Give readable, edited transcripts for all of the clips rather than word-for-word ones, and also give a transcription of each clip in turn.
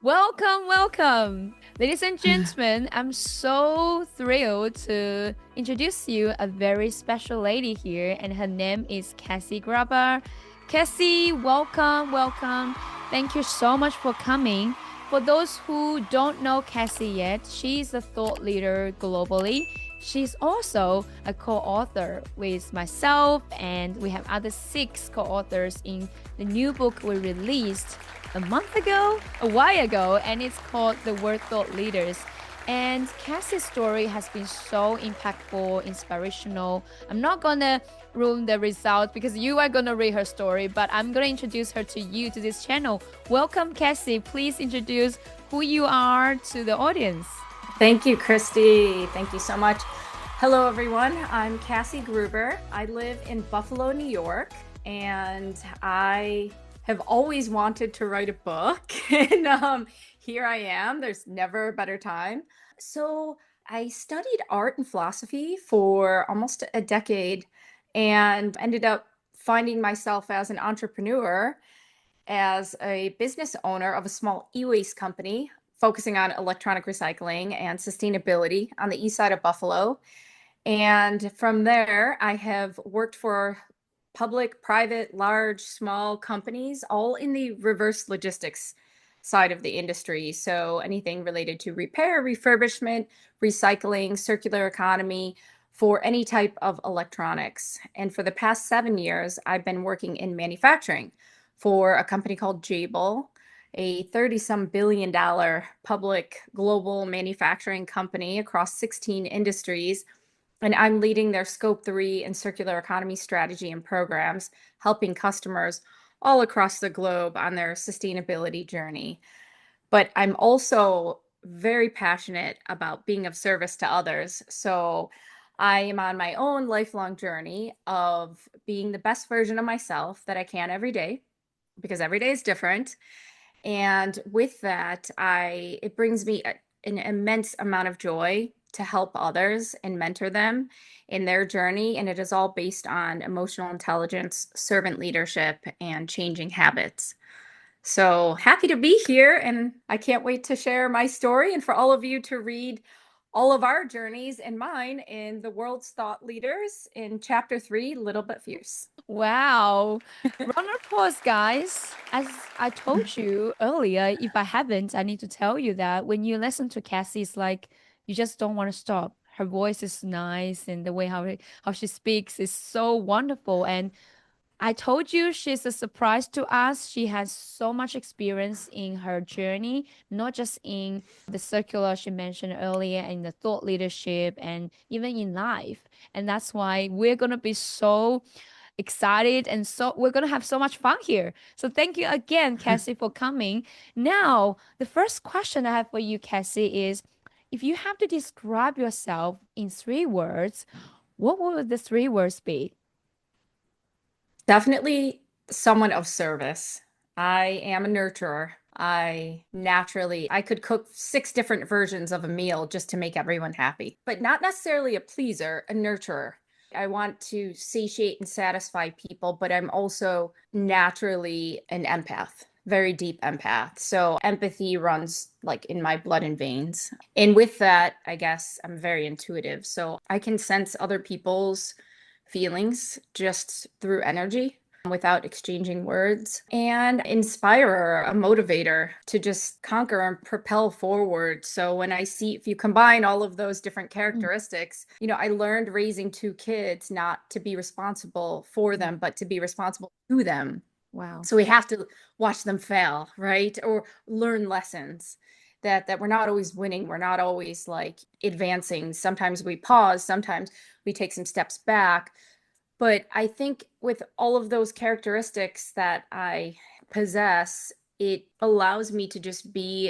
Welcome, welcome. Ladies and gentlemen, I'm so thrilled to introduce you a very special lady here, and her name is Cassie Gruber. Cassie, welcome, welcome. Thank you so much for coming. For those who don't know Cassie yet, she's a thought leader globally. She's also a co-author with myself, and we have other six co-authors in the new book we released a month ago, a while ago, and it's called The Word Thought Leaders. And Cassie's story has been so impactful, inspirational. I'm not gonna ruin the result because you are gonna read her story, but I'm gonna introduce her to you to this channel. Welcome, Cassie. Please introduce who you are to the audience. Thank you, Christy. Thank you so much. Hello, everyone. I'm Cassie Gruber. I live in Buffalo, New York, and I have always wanted to write a book. And here I am. There's never a better time. So I studied art and philosophy for almost a decade and ended up finding myself as an entrepreneur, as a business owner of a small e-waste company focusing on electronic recycling and sustainability on the east side of Buffalo. And from there, I have worked for public, private, large, small companies, all in the reverse logistics side of the industry. So anything related to repair, refurbishment, recycling, circular economy for any type of electronics. And for the past 7 years, I've been working in manufacturing for a company called Jabil, a 30-some billion-dollar public global manufacturing company across 16 industries. And I'm leading their Scope 3 and circular economy strategy and programs, helping customers all across the globe on their sustainability journey. But I'm also very passionate about being of service to others. So I am on my own lifelong journey of being the best version of myself that I can every day, because every day is different. And with that, it brings me an immense amount of joy to help others and mentor them in their journey. And it is all based on emotional intelligence, servant leadership, and changing habits. So happy to be here, and I can't wait to share my story and for all of you to read all of our journeys and mine in The World's Thought Leaders in Chapter 3, Little But Fierce. Wow. Run or pause, guys. As I told you earlier, if I haven't, I need to tell you that when you listen to Cassie, it's like you just don't want to stop. Her voice is nice, and the way how she speaks is so wonderful. And I told you she's a surprise to us. She has so much experience in her journey, not just in the circular she mentioned earlier, in the thought leadership, and even in life. And that's why we're going to be so excited, and so we're going to have so much fun here. So thank you again, Cassie, for coming. Now, the first question I have for you, Cassie, is if you have to describe yourself in 3 words, what would the 3 words be? Definitely someone of service. I am a nurturer. I could cook 6 different versions of a meal just to make everyone happy, but not necessarily a pleaser, a nurturer. I want to satiate and satisfy people, but I'm also naturally an empath, very deep empath. So empathy runs like in my blood and veins. And with that, I guess I'm very intuitive. So I can sense other people's feelings just through energy without exchanging words, and inspirer, a motivator to just conquer and propel forward. So when I see, if you combine all of those different Mm, characteristics, I learned raising 2 kids not to be responsible for mm. them, but to be responsible to them. Wow. So we have to watch them fail, right? Or learn lessons that we're not always winning. We're not always like advancing. Sometimes we pause, sometimes we take some steps back. But I think with all of those characteristics that I possess, it allows me to just be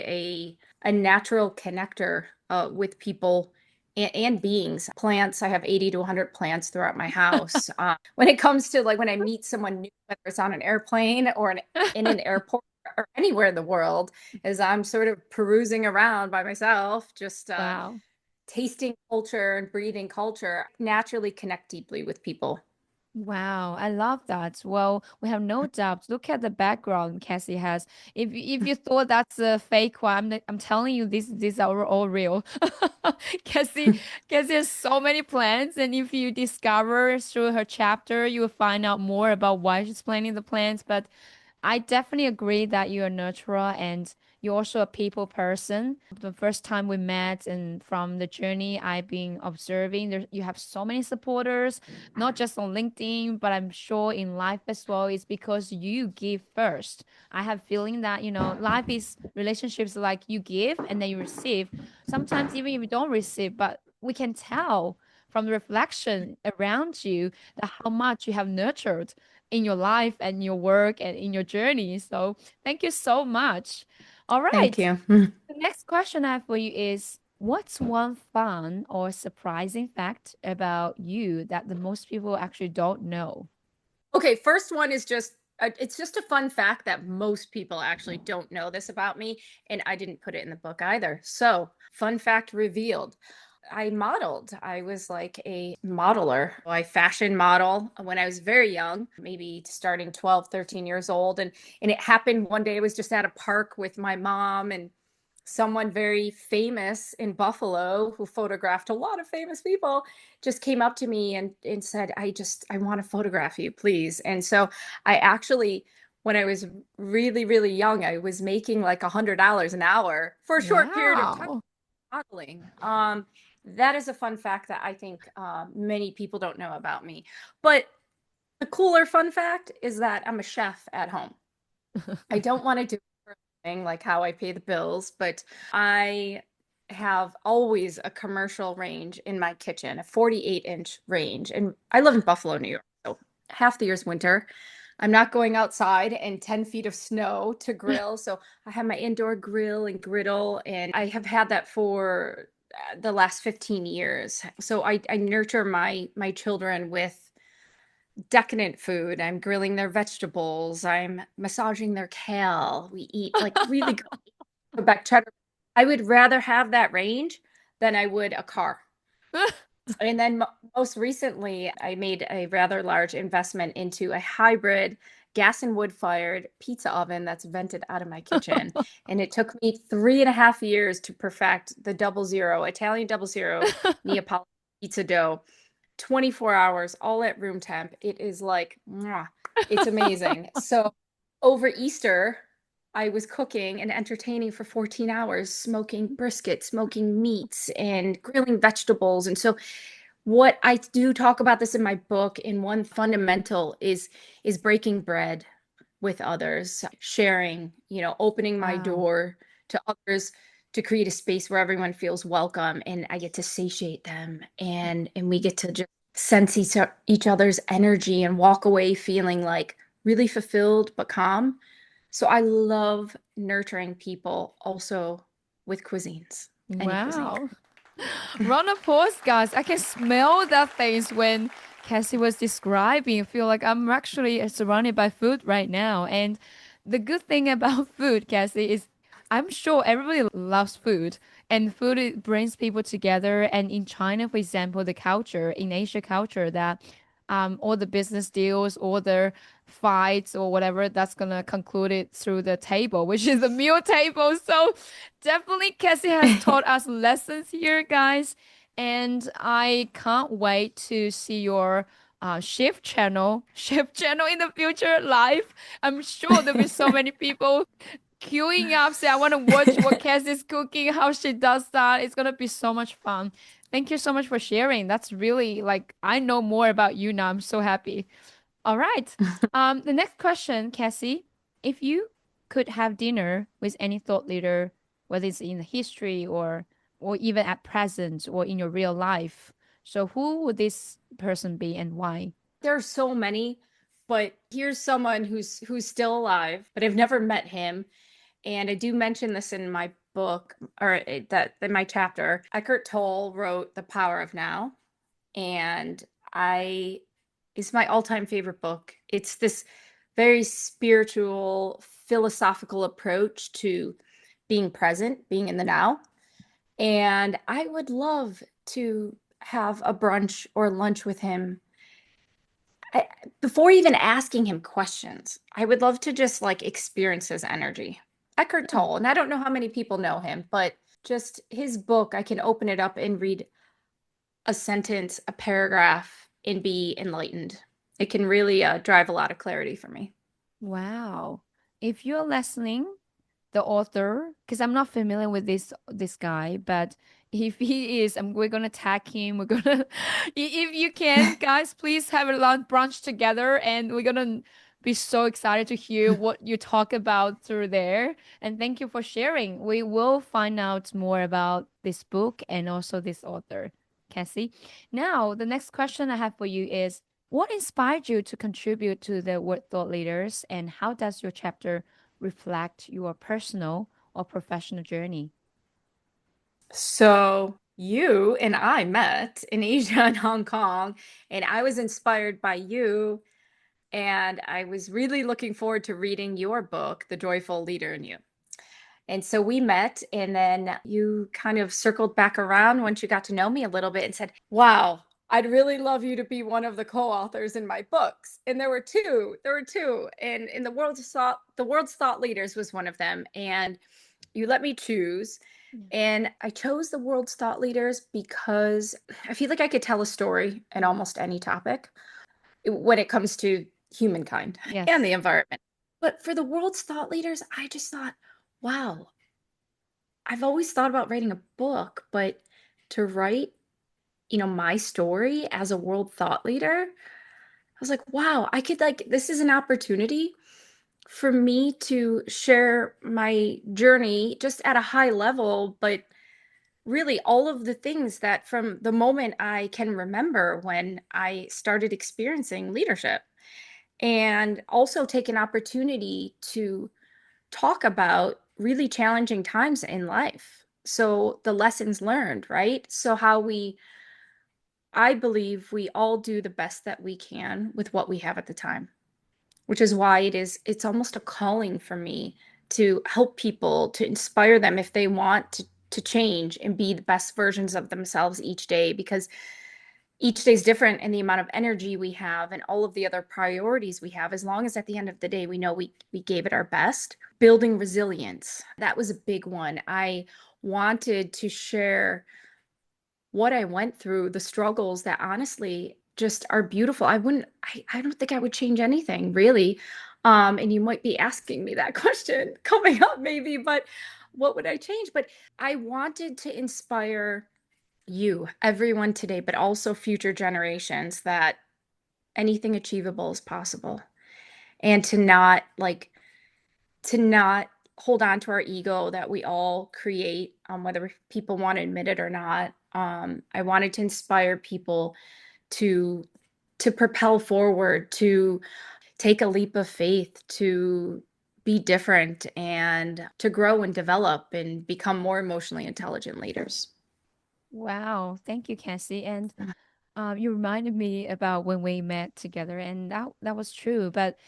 a natural connector with people and beings. Plants, I have 80 to 100 plants throughout my house. When it comes to like when I meet someone new, whether it's on an airplane or in an airport or anywhere in the world, as I'm sort of perusing around by myself, just Wow. tasting culture and breathing culture, naturally connect deeply with people. Wow, I love that. Well, we have no doubt. Look at the background Cassie has. If you thought that's a fake one, I'm telling you, these are all real. Cassie, Cassie has so many plans, and if you discover through her chapter, you will find out more about why she's planning the plans. But I definitely agree that you're a nurturer and you're also a people person. The first time we met and from the journey I've been observing, there you have so many supporters, not just on LinkedIn, but I'm sure in life as well. It's because you give first. I have feeling that, life is relationships like you give and then you receive. Sometimes even if you don't receive, but we can tell from the reflection around you that how much you have nurtured in your life and your work and in your journey. So thank you so much. All Thank right. you. The next question I have for you is what's one fun or surprising fact about you that the most people actually don't know? Okay, first one is just it's just a fun fact that most people actually don't know this about me, and I didn't put it in the book either. So, fun fact revealed. I modeled. I was like a modeler. I fashion model when I was very young, maybe starting 12, 13 years old. And it happened one day. I was just at a park with my mom and someone very famous in Buffalo who photographed a lot of famous people just came up to me and said, I want to photograph you, please. And so I actually, when I was really, really young, I was making like $100 an hour for a short period of time Wow. modeling. That is a fun fact that I think many people don't know about me. But the cooler fun fact is that I'm a chef at home. I don't want to do like how I pay the bills, but I have always a commercial range in my kitchen, a 48-inch range. And I live in Buffalo, New York. So half the year's winter. I'm not going outside in 10 feet of snow to grill. So I have my indoor grill and griddle, and I have had that for the last 15 years. So I nurture my children with decadent food. I'm grilling their vegetables. I'm massaging their kale. We eat like really good Quebec cheddar. I would rather have that range than I would a car. And then most recently, I made a rather large investment into a hybrid gas and wood fired pizza oven that's vented out of my kitchen. And it took me 3.5 years to perfect the double zero, Italian double zero Neapolitan pizza dough. 24 hours, all at room temp. It is like, mwah, it's amazing. So over Easter, I was cooking and entertaining for 14 hours, smoking brisket, smoking meats, and grilling vegetables. And so what I do talk about this in my book, in one fundamental is breaking bread with others, sharing, opening my Wow. door to others to create a space where everyone feels welcome and I get to satiate them and we get to just sense each other's energy and walk away feeling like really fulfilled but calm. So I love nurturing people also with cuisines, any cuisine. Wow. Round of applause, guys. I can smell that face when Cassie was describing. I feel like I'm actually surrounded by food right now. And the good thing about food, Cassie, is I'm sure everybody loves food. And food it brings people together. And in China, for example, the culture, in Asia culture, that all the business deals, all the fights or whatever, that's gonna conclude it through the table, which is the meal table. So definitely Cassie has taught us lessons here, guys. And I can't wait to see your shift channel in the future live. I'm sure there'll be so many people queuing up, say, I want to watch what Cassie's cooking, how she does that. It's gonna be so much fun. Thank you so much for sharing. That's really like I know more about you now. I'm so happy. All right. The next question, Cassie, if you could have dinner with any thought leader, whether it's in history or even at present or in your real life, so who would this person be and why? There are so many, but here's someone who's still alive, but I've never met him. And I do mention this in my book or that in my chapter. Eckhart Tolle wrote The Power of Now, and I it's my all-time favorite book. It's this very spiritual, philosophical approach to being present, being in the now. And I would love to have a brunch or lunch with him. before even asking him questions, I would love to just like experience his energy. Eckhart Hmm. Tolle, and I don't know how many people know him, but just his book, I can open it up and read a sentence, a paragraph, and be enlightened. It can really drive a lot of clarity for me. Wow. If you're listening, the author, because I'm not familiar with this guy, but if he is, we're gonna tag him. We're gonna, if you can, guys, please have a lunch brunch together, and we're gonna be so excited to hear what you talk about through there. And thank you for sharing. We will find out more about this book and also this author, Cassie. Now, the next question I have for you is, what inspired you to contribute to the Word Thought Leaders, and how does your chapter reflect your personal or professional journey? So you and I met in Asia and Hong Kong, and I was inspired by you, and I was really looking forward to reading your book, The Joyful Leader in You. And so we met, and then you kind of circled back around once you got to know me a little bit and said, wow, I'd really love you to be one of the co-authors in my books. And there were two. There were two. And in the world's thought leaders was one of them. And you let me choose. Yeah. And I chose the world's thought leaders because I feel like I could tell a story in almost any topic when it comes to humankind and Yes. the environment. But for the world's thought leaders, I just thought, wow, I've always thought about writing a book, but to write, my story as a world thought leader, I was like, wow, I could like, this is an opportunity for me to share my journey just at a high level, but really all of the things that from the moment I can remember when I started experiencing leadership, and also take an opportunity to talk about really challenging times in life. So the lessons learned, right? So I believe we all do the best that we can with what we have at the time, which is why it's almost a calling for me to help people, to inspire them if they want to change and be the best versions of themselves each day, because each day is different in the amount of energy we have and all of the other priorities we have, as long as at the end of the day we know we gave it our best. Building resilience, that was a big one. I wanted to share what I went through, the struggles that honestly just are beautiful. I don't think I would change anything really. And you might be asking me that question coming up maybe, but what would I change? But I wanted to inspire you, everyone today, but also future generations, that anything achievable is possible. And to not hold on to our ego that we all create, whether people want to admit it or not. I wanted to inspire people to to propel forward, to take a leap of faith, to be different, and to grow and develop and become more emotionally intelligent leaders. Wow. Thank you, Cassie. And you reminded me about when we met together, and that was true. But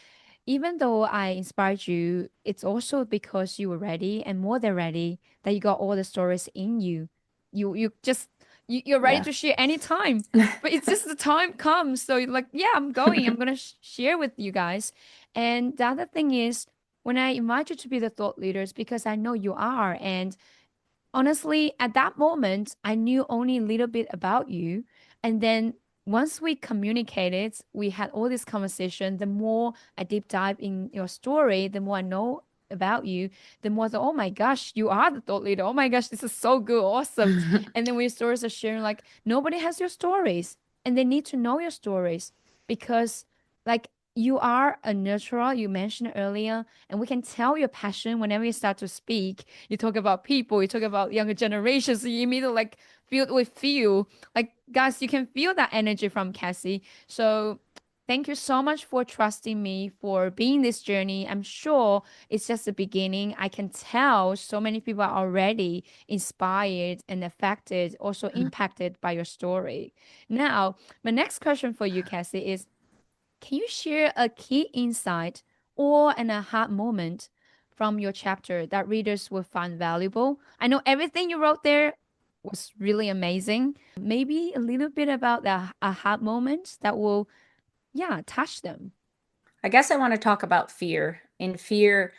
even though I inspired you, it's also because you were ready and more than ready, that you got all the stories in you. You just you're ready Yeah. to share anytime. But it's just the time comes. So you're like, yeah, I'm going. I'm gonna share with you guys. And the other thing is, when I invite you to be the thought leaders, because I know you are, and honestly, at that moment, I knew only a little bit about you. And then once we communicated, we had all this conversation. The more I deep dive in your story, the more I know about you, the more the, oh my gosh, you are the thought leader. Oh my gosh, this is so good, awesome. And then we stories are sharing like nobody has your stories, and they need to know your stories because like you are a nurturer, you mentioned earlier, and we can tell your passion whenever you start to speak. You talk about people, you talk about younger generations, so you immediately like filled with feel. Like guys, you can feel that energy from Cassie. So thank you so much for trusting me for being this journey. I'm sure it's just the beginning. I can tell so many people are already inspired and affected, also impacted by your story. Now, my next question for you, Cassie, is can you share a key insight or an aha moment from your chapter that readers will find valuable? I know everything you wrote there was really amazing. Maybe a little bit about the aha moment that will yeah, touch them. I guess I want to talk about fear. And fear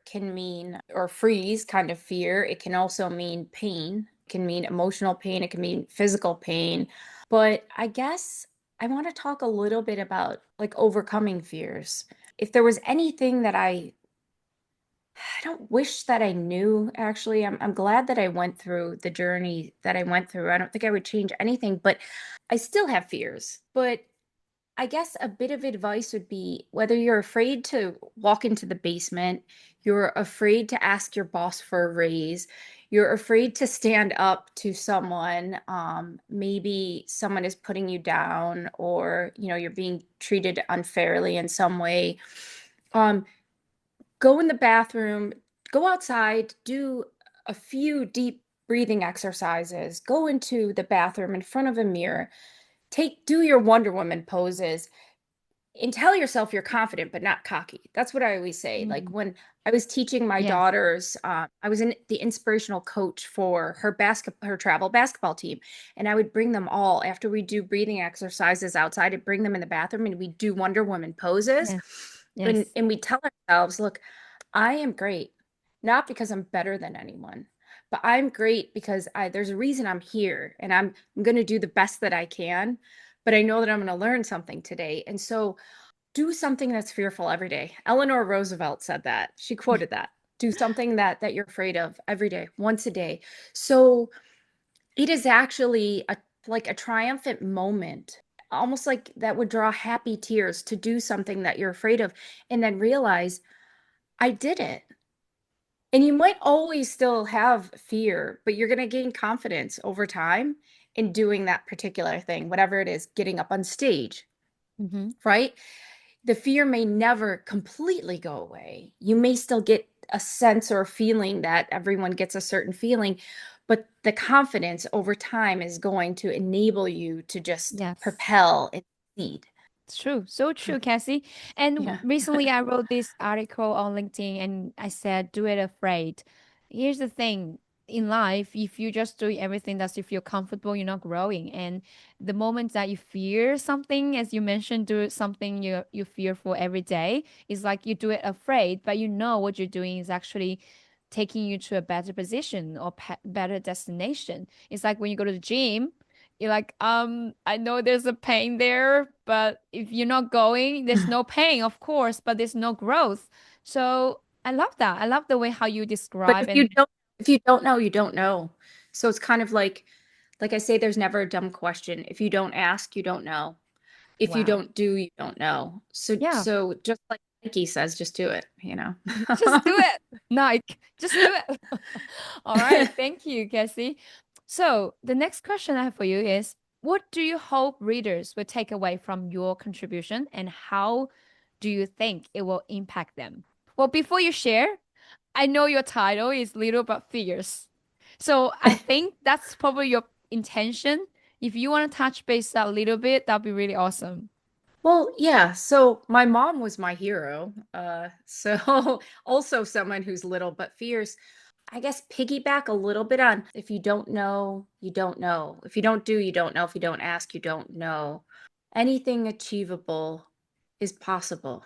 can mean, or freeze kind of fear. It can also mean pain. It can mean emotional pain. It can mean physical pain. But I guess I want to talk a little bit about like overcoming fears. If there was anything that I don't wish that I knew, actually. I'm glad that I went through the journey that I went through. I don't think I would change anything, but I still have fears. But I guess a bit of advice would be whether you're afraid to walk into the basement, you're afraid to ask your boss for a raise, you're afraid to stand up to someone, maybe someone is putting you down, or you're being treated unfairly in some way. Um, Go in the bathroom, go outside, do a few deep breathing exercises, go into the bathroom in front of a mirror, do your Wonder Woman poses, and tell yourself you're confident but not cocky. That's what I always say. Like Mm. when I was teaching my Yes. daughters, I was the inspirational coach for her travel basketball team, and I would bring them all after we do breathing exercises outside. I'd bring them in the bathroom and we'd do Wonder Woman poses, Yes. and Yes. and we tell ourselves, look, I am great, not because I'm better than anyone, but I'm great because there's a reason I'm here, and I'm going to do the best that I can. But I know that I'm going to learn something today, and so do something that's fearful every day. Eleanor Roosevelt said that. She quoted that. Do something that you're afraid of every day, once a day. So it is actually like a triumphant moment, almost like that would draw happy tears to do something that you're afraid of and then realize I did it. And you might always still have fear, but you're going to gain confidence over time in doing that particular thing, whatever it is, getting up on stage, Mm-hmm. right? The fear may never completely go away. You may still get a sense or a feeling that everyone gets a certain feeling, but the confidence over time is going to enable you to just Yes. propel and succeed. It's true. So true, Cassie. And Yeah. recently I wrote this article on LinkedIn and I said, do it afraid. Here's the thing. In life, if you just do everything that you feel comfortable, you're not growing. And the moment that you fear something, as you mentioned, do something you fear for every day, it's like you do it afraid, but you know what you're doing is actually taking you to a better position or better destination. It's like when you go to the gym, you're like, I know there's a pain there, but if you're not going, there's no pain, of course, but there's no growth. So I love that. I love the way how you But describe and if you don't know, you don't know. So it's kind of like I say, there's never a dumb question. If you don't ask, you don't know. If you wow. don't do, you don't know. So Yeah, so just like Nike says, just do it. just do it. Nike, just do it. All right. Thank you, Cassie. So the next question I have for you is, what do you hope readers will take away from your contribution and how do you think it will impact them? Well, before you share, I know your title is Little But Fierce. So I think that's probably your intention. If you want to touch base that little bit, that'd be really awesome. Well, yeah. So my mom was my hero. So also someone who's little but fierce. I guess piggyback a little bit on if you don't know, you don't know. If you don't do, you don't know. If you don't ask, you don't know. Anything achievable is possible.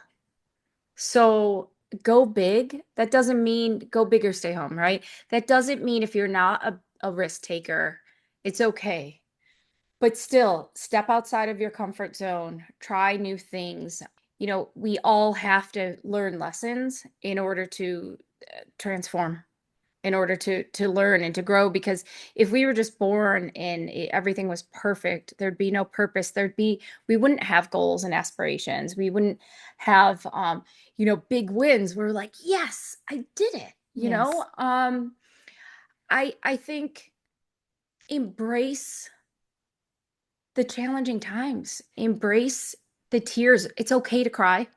So go big. That doesn't mean go big or stay home, right? That doesn't mean if you're not a risk taker, it's okay. But still, step outside of your comfort zone, try new things. We all have to learn lessons in order to transform, in order to learn and to grow. Because if we were just born and everything was perfect, there'd be no purpose. We wouldn't have goals and aspirations. We wouldn't have, big wins. We're like, yes, I did it. Yes. I think embrace the challenging times. Embrace the tears. It's okay to cry.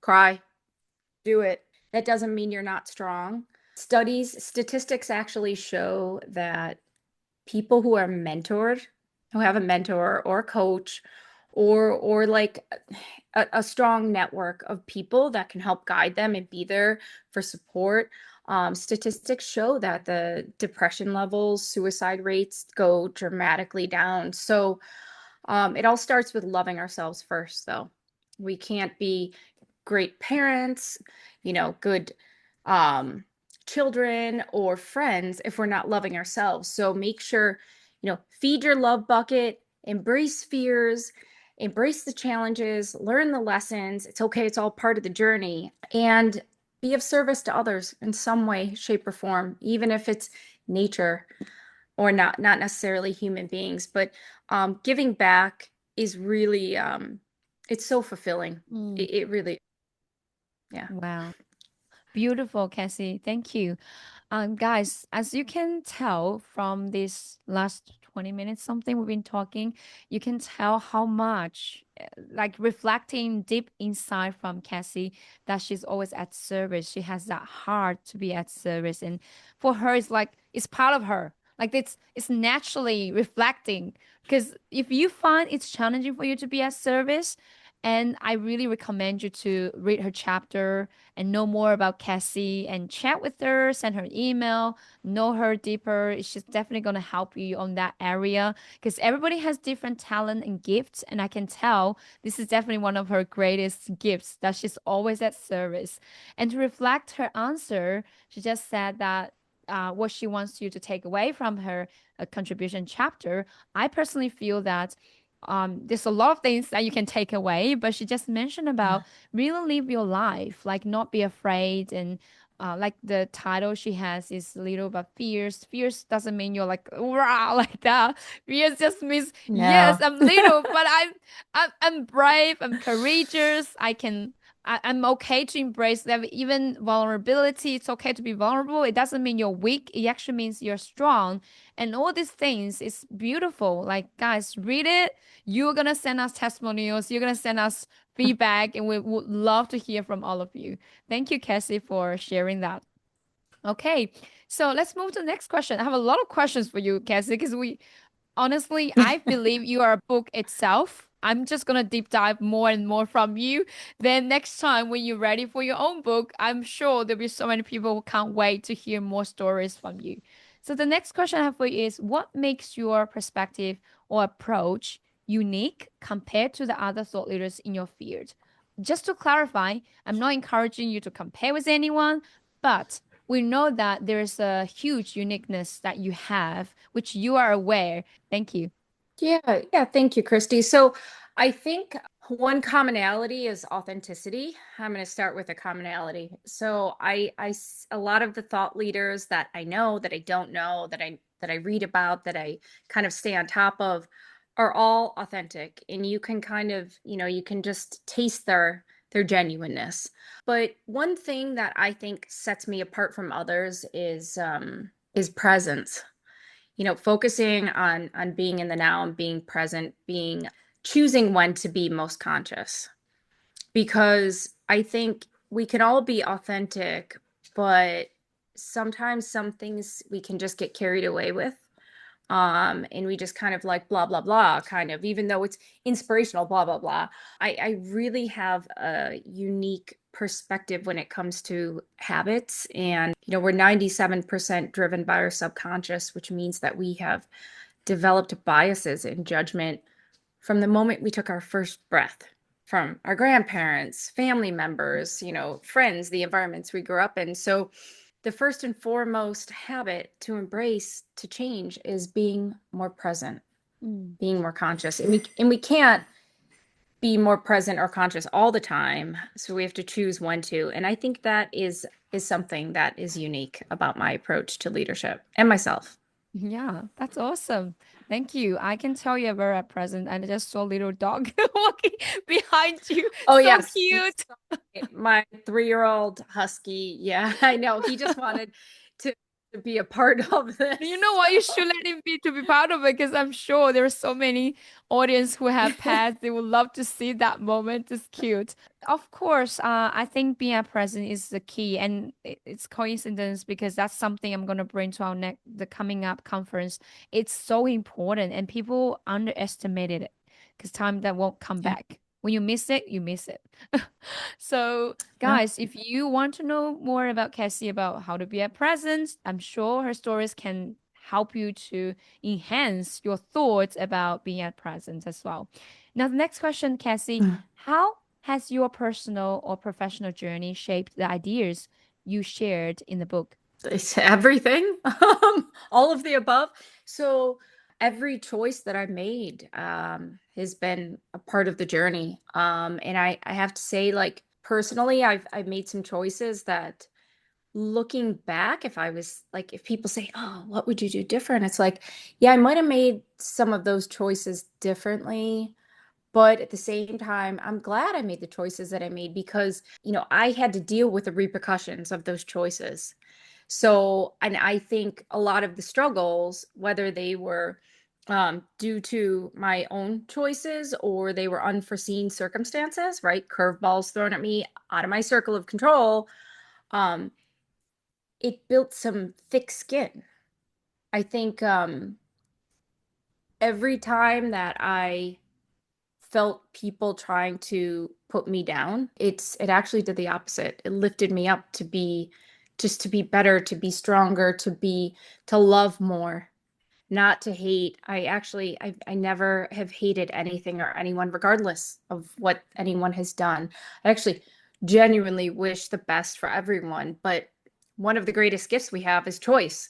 Cry. Do it. That doesn't mean you're not strong. Statistics actually show that people who are mentored, who have a mentor or a coach, or like a strong network of people that can help guide them and be there for support. Statistics show that the depression levels, suicide rates go dramatically down. So It all starts with loving ourselves first, though. We can't be great parents, good um, children or friends if we're not loving ourselves. So make sure, feed your love bucket, embrace fears, embrace the challenges, learn the lessons. It's okay, it's all part of the journey, and be of service to others in some way, shape, or form, even if it's nature or not necessarily human beings. But giving back is really it's so fulfilling. Mm, It really, yeah. wow. Beautiful, Cassie. Thank you. Guys, as you can tell from this last 20 minutes, something we've been talking, you can tell how much, like reflecting deep inside from Cassie, that she's always at service. She has that heart to be at service. And for her, it's like, it's part of her. Like it's naturally reflecting. Because if you find it's challenging for you to be at service, and I really recommend you to read her chapter and know more about Cassie and chat with her, send her an email, know her deeper. It's just definitely going to help you on that area because everybody has different talent and gifts. And I can tell this is definitely one of her greatest gifts that she's always at service. And to reflect her answer, she just said that. What she wants you to take away from her contribution chapter. I personally feel that there's a lot of things that you can take away, but she just mentioned about really live your life, like not be afraid. And like the title she has is little but fierce. Fierce doesn't mean you're like rah like that. Fierce just means yes, No. I'm little, but I'm brave, I'm courageous. I'm okay to embrace that. Even vulnerability, it's okay to be vulnerable. It doesn't mean you're weak. It actually means you're strong. And all these things is beautiful. Like guys, read it. You're gonna send us testimonials. You're gonna send us feedback, and we would love to hear from all of you. Thank you, Cassie, for sharing that. Okay, so let's move to the next question. I have a lot of questions for you, Cassie, because we honestly, I believe you are a book itself. I'm just gonna deep dive more and more from you. Then next time when you're ready for your own book, I'm sure there'll be so many people who can't wait to hear more stories from you. So the next question I have for you is what makes your perspective or approach unique compared to the other thought leaders in your field? Just to clarify, I'm not encouraging you to compare with anyone, but we know that there's a huge uniqueness that you have, which you are aware. Thank you. Yeah, yeah, thank you, Christy. So I think one commonality is authenticity. I'm going to start with a commonality. So a lot of the thought leaders that I know, that I don't know, that I read about, that I kind of stay on top of, are all authentic, and you can kind of, you can just taste their genuineness. But one thing that I think sets me apart from others is presence. Focusing on being in the now and being present, being choosing when to be most conscious. Because I think we can all be authentic, but sometimes some things we can just get carried away with. And we just kind of like blah blah blah, kind of, even though it's inspirational, blah blah blah. I really have a unique perspective when it comes to habits. And we're 97% driven by our subconscious, which means that we have developed biases and judgment from the moment we took our first breath, from our grandparents, family members, friends, the environments we grew up in. So the first and foremost habit to embrace, to change, is being more present, Mm. being more conscious. And we can't be more present or conscious all the time. So we have to choose when to. And I think that is something that is unique about my approach to leadership and myself. Yeah, that's awesome. Thank you. I can tell you're very at present. I just saw a little dog walking behind you. Oh So yes, cute. my 3-year-old husky. Yeah, I know. He just wanted to, to be a part of You know this. what? You should let him be to be part of it because I'm sure there are so many audience who have pets. They would love to see that moment. It's cute. Of course, I think being present is the key, and it's coincidence because that's something I'm gonna bring to our next the coming up conference. It's so important, and people underestimate it because time that won't come Yeah. back. When you miss it, you miss it. So, Yeah. guys, if you want to know more about Cassie, about how to be a present, I'm sure her stories can help you to enhance your thoughts about being at present as well. Now, the next question, Cassie, how has your personal or professional journey shaped the ideas you shared in the book? It's everything, all of the above. So every choice that I made has been a part of the journey. And I have to say, like personally, I've made some choices that looking back, if I was like, if people say, "Oh, what would you do different?" It's like, yeah, I might have made some of those choices differently. But at the same time, I'm glad I made the choices that I made because, I had to deal with the repercussions of those choices. So, and I think a lot of the struggles, whether they were due to my own choices or they were unforeseen circumstances, right? Curveballs thrown at me out of my circle of control, um, it built some thick skin. I think every time that I felt people trying to put me down, it actually did the opposite. It lifted me up to be just to be better, to be stronger, to love more, not to hate. I never have hated anything or anyone, regardless of what anyone has done. I actually genuinely wish the best for everyone, but one of the greatest gifts we have is choice.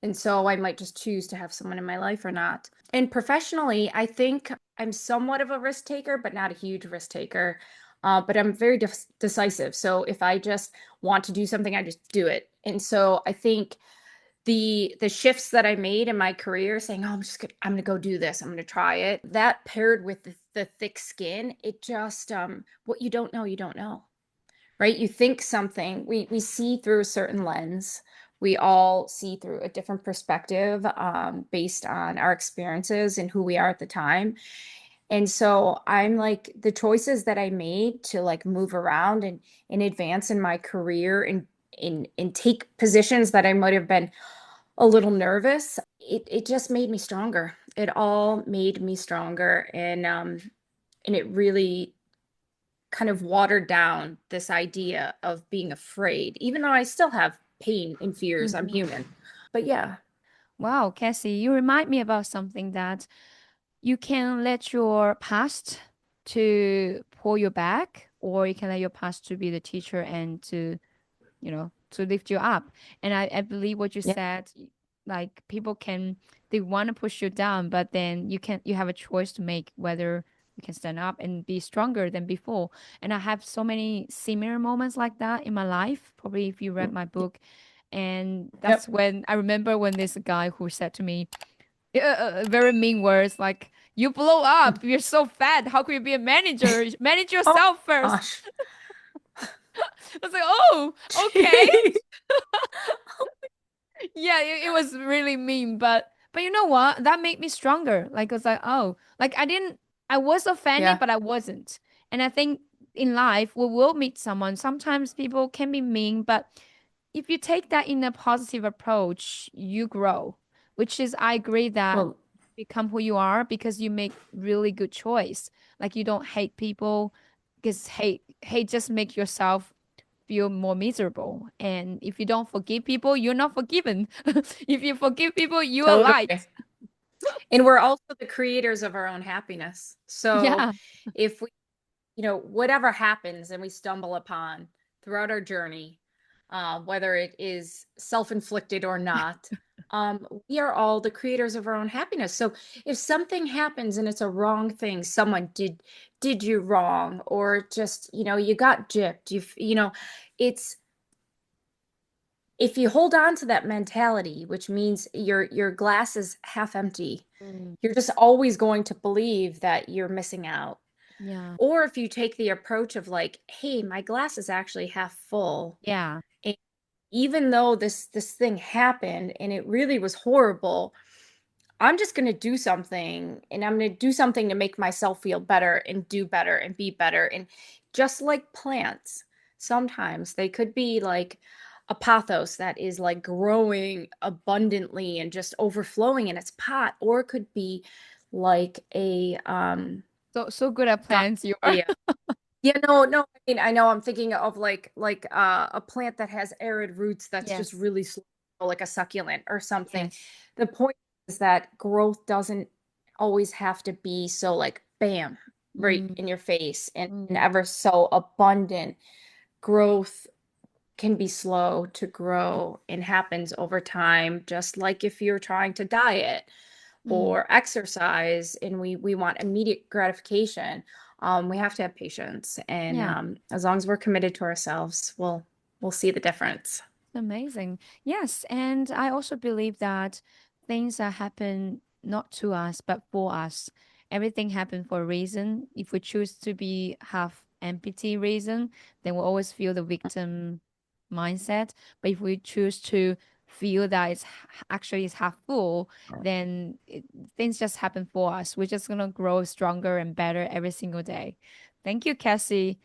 And so I might just choose to have someone in my life or not. And professionally, I think I'm somewhat of a risk taker, but not a huge risk taker. But I'm very decisive. So if I just want to do something, I just do it. And so I think the shifts that I made in my career, saying, "Oh, I'm gonna go do this. I'm gonna try it." That paired with the thick skin, it just what you don't know, you don't know, right? You think something, we see through a certain lens. We all see through a different perspective based on our experiences and who we are at the time. And so I'm like the choices that I made to like move around and advance in my career and take positions that I might have been a little nervous, it just made me stronger. It all made me stronger. And it really kind of watered down this idea of being afraid, even though I still have pain and fears. I'm Mhm. human. But yeah. Wow, Cassie, you remind me about something that you can let your past to pull you back, or you can let your past to be the teacher and to lift you up. And I believe what you Yeah. said, like people they want to push you down, but then you have a choice to make whether you can stand up and be stronger than before. And I have so many similar moments like that in my life, probably if you read my book. And that's Yep. when I remember when this guy who said to me, very mean words like, "You blow up, you're so fat, how could you be a manager? Manage Oh yourself first." gosh. I was like, "Oh, okay." Jeez. Yeah, it was really mean, but you know what? That made me stronger. Like I was like, oh, like I was offended, Yeah. but I wasn't. And I think in life we will meet someone. Sometimes people can be mean, but if you take that in a positive approach, you grow. Which is, I agree that Well, become who you are because you make really good choice. Like you don't hate people because hate just make yourself feel more miserable. And if you don't forgive people, you're not forgiven. If you forgive people, you are totally. liked. And we're also the creators of our own happiness. So Yeah. if we whatever happens and we stumble upon throughout our journey, whether it is self-inflicted or not, we are all the creators of our own happiness. So if something happens and it's a wrong thing, someone did you wrong, or just, you got gypped, it's if you hold on to that mentality, which means your glass is half empty, Mm. you're just always going to believe that you're missing out. Yeah. Or if you take the approach of like, hey, my glass is actually half full. Yeah. And even though this thing happened and it really was horrible, I'm just going to do something, and I'm going to do something to make myself feel better and do better and be better. And just like plants, sometimes they could be like a pothos that is like growing abundantly and just overflowing in its pot, or it could be like a So good at plans you are. dahlia. Yeah, no, no. I mean, I know I'm thinking of like a plant that has arid roots that's just Yes. really slow like a succulent or something. Yes. The point is that growth doesn't always have to be so like bam, right Mm, in your face and mm, ever so abundant. Growth can be slow to grow and happens over time, just like if you're trying to diet mm. or exercise and we want immediate gratification. We have to have patience, and Yeah. as long as we're committed to ourselves, we'll see the difference. Amazing. Yes, and I also believe that things that happen not to us but for us. Everything happened for a reason. If we choose to be half empty reason, then we'll always feel the victim mindset. But if we choose to feel that actually is half full, then things just happen for us. We're just gonna grow stronger and better every single day. Thank you, Cassie.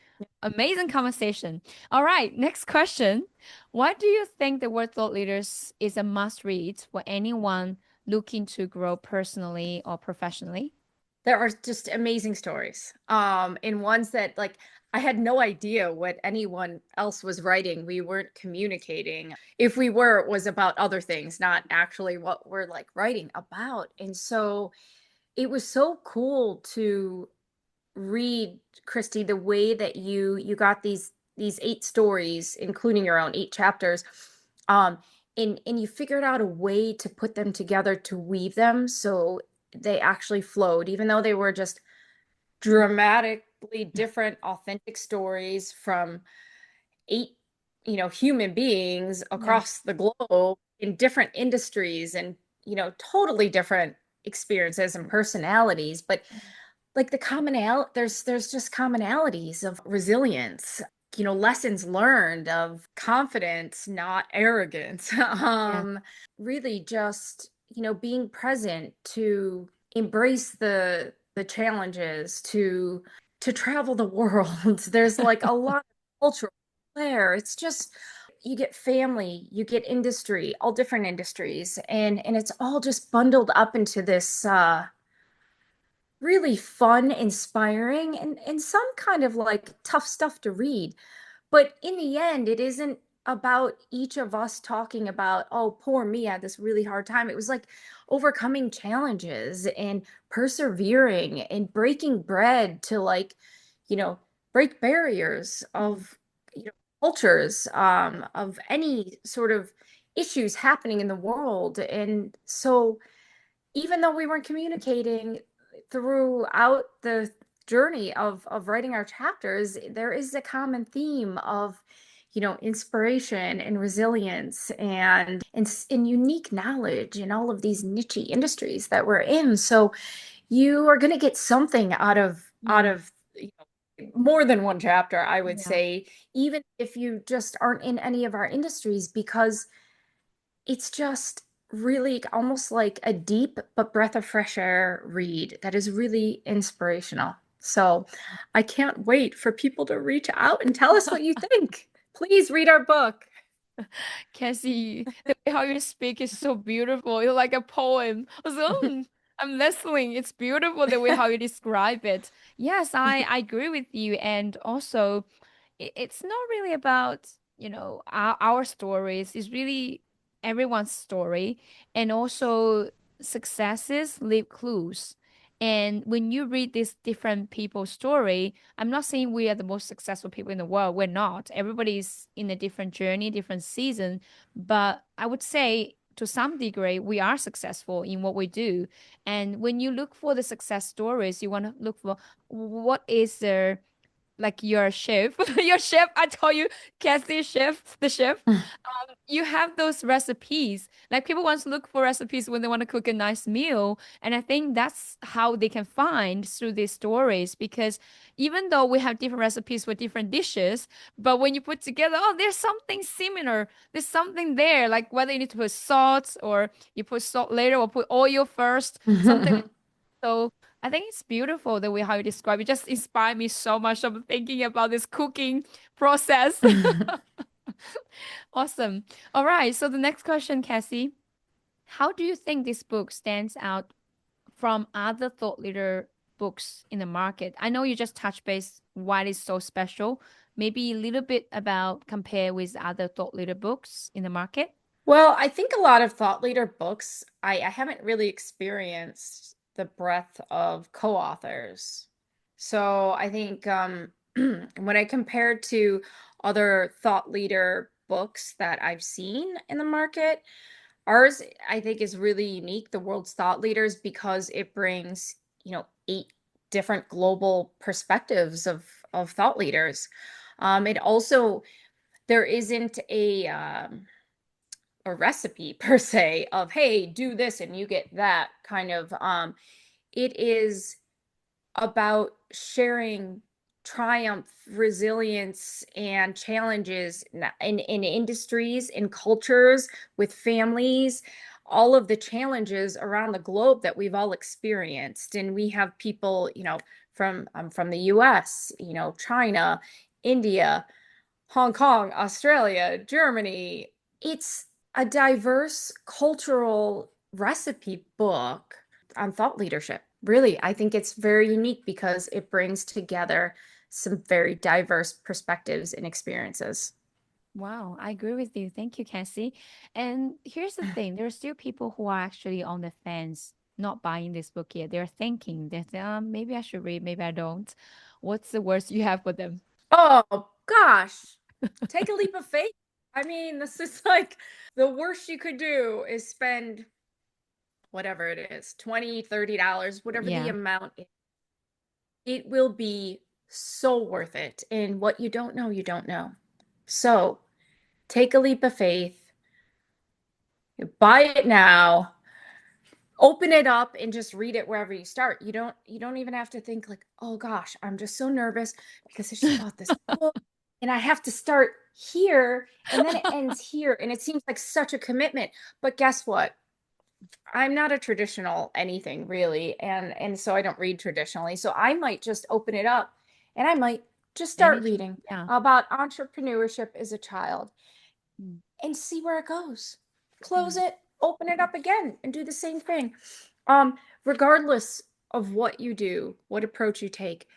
Amazing conversation. All right, next question. Why do you think the word thought leaders is a must read for anyone looking to grow personally or professionally? There are just amazing stories. And ones that like I had no idea what anyone else was writing. We weren't communicating. If we were, it was about other things, not actually what we're like writing about. And so it was so cool to read, Christy, the way that you got these 8 stories, including your own 8 chapters, um, and you figured out a way to put them together to weave them so they actually flowed, even though they were just dramatically different, authentic stories from 8, human beings Yeah. across the globe in different industries and, totally different experiences and personalities, but like the commonality, there's just commonalities of resilience, lessons learned of confidence, not arrogance. Yeah. Really just, being present to embrace the challenges, to travel the world. There's like a lot of cultural flair. It's just you get family, you get industry, all different industries, and it's all just bundled up into this really fun, inspiring, and some kind of like tough stuff to read. But in the end, it isn't about each of us talking about, oh, poor me, I had this really hard time. It was like overcoming challenges and persevering and breaking bread to like, you know, break barriers Mm. of, cultures, of any sort of issues happening in the world. And so even though we weren't communicating throughout the journey of writing our chapters, there is a common theme of, inspiration and resilience and unique knowledge in all of these niche industries that we're in. So you are going to get something out Mm. of more than one chapter, I would Yeah. say, even if you just aren't in any of our industries, because it's just really almost like a deep but breath of fresh air read that is really inspirational. So I can't wait for people to reach out and tell us what you think. Please read our book. Cassie, the way how you speak is so beautiful. You're like a poem. I was like, I'm listening. It's beautiful the way how you describe it. Yes, I agree with you. And also, it's not really about, our stories. It's really everyone's story. And also, successes leave clues. And when you read these different people's story, I'm not saying we are the most successful people in the world. We're not. Everybody's in a different journey, different season. But I would say to some degree, we are successful in what we do. And when you look for the success stories, you want to look for what is their like your chef, your chef. I told you, Cassie, chef, the chef. You have those recipes. Like people want to look for recipes when they want to cook a nice meal, and I think that's how they can find through these stories. Because even though we have different recipes for different dishes, but when you put together, oh, there's something similar. There's something there. Like whether you need to put salt or you put salt later or put oil first, something so I think it's beautiful the way how you describe it. Just inspired me so much of thinking about this cooking process. Awesome. All right. So the next question, Cassie, how do you think this book stands out from other thought leader books in the market? I know you just touched base why it's so special. Maybe a little bit about compare with other thought leader books in the market. Well, I think a lot of thought leader books, I haven't really experienced the breadth of co-authors. So I think when I compared to other thought leader books that I've seen in the market, ours, I think, is really unique, the world's thought leaders, because it brings, eight different global perspectives of thought leaders. It also, there isn't a recipe per se of, hey, do this and you get that kind of. It is about sharing triumph, resilience, and challenges in industries, in cultures, with families, all of the challenges around the globe that we've all experienced. And we have people, from the US, China, India, Hong Kong, Australia, Germany. It's a diverse cultural recipe book on thought leadership. Really, I think it's very unique because it brings together some very diverse perspectives and experiences. Wow, I agree with you. Thank you, Cassie. And here's the thing, there are still people who are actually on the fence, not buying this book yet. They're thinking, they say, maybe I should read, maybe I don't. What's the worst you have for them? Oh, gosh. Take a leap of faith. I mean, this is like the worst you could do is spend whatever it is, $20, $30, whatever the Yeah. amount is. It will be so worth it. And what you don't know, you don't know. So take a leap of faith, buy it now, open it up and just read it wherever you start. You don't even have to think like, oh gosh, I'm just so nervous because I just bought this book and I have to start here and then it ends here. And it seems like such a commitment. But guess what? I'm not a traditional anything really, and so I don't read traditionally. So I might just open it up and I might just start Anything. reading Yeah. about entrepreneurship as a child Mm, and see where it goes. Close mm. it, open it up again, and do the same thing. Regardless of what you do, what approach you take,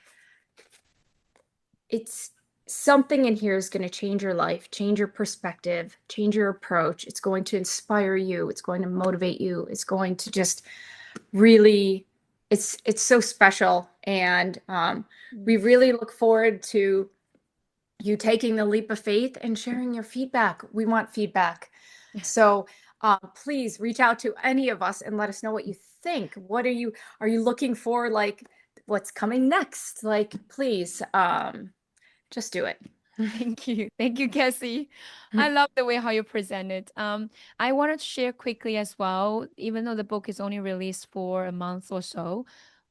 it's something in here is going to change your life, change your perspective, change your approach. It's going to inspire you, it's going to motivate you, it's going to just really, it's so special. And we Mm. really look forward to you taking the leap of faith and sharing your feedback. We want feedback. So please reach out to any of us and let us know what you think. What are you looking for? Like what's coming next? Like, please, just do it. Thank you. Thank you, Cassie. I love the way how you present it. I wanted to share quickly as well, even though the book is only released for a month or so,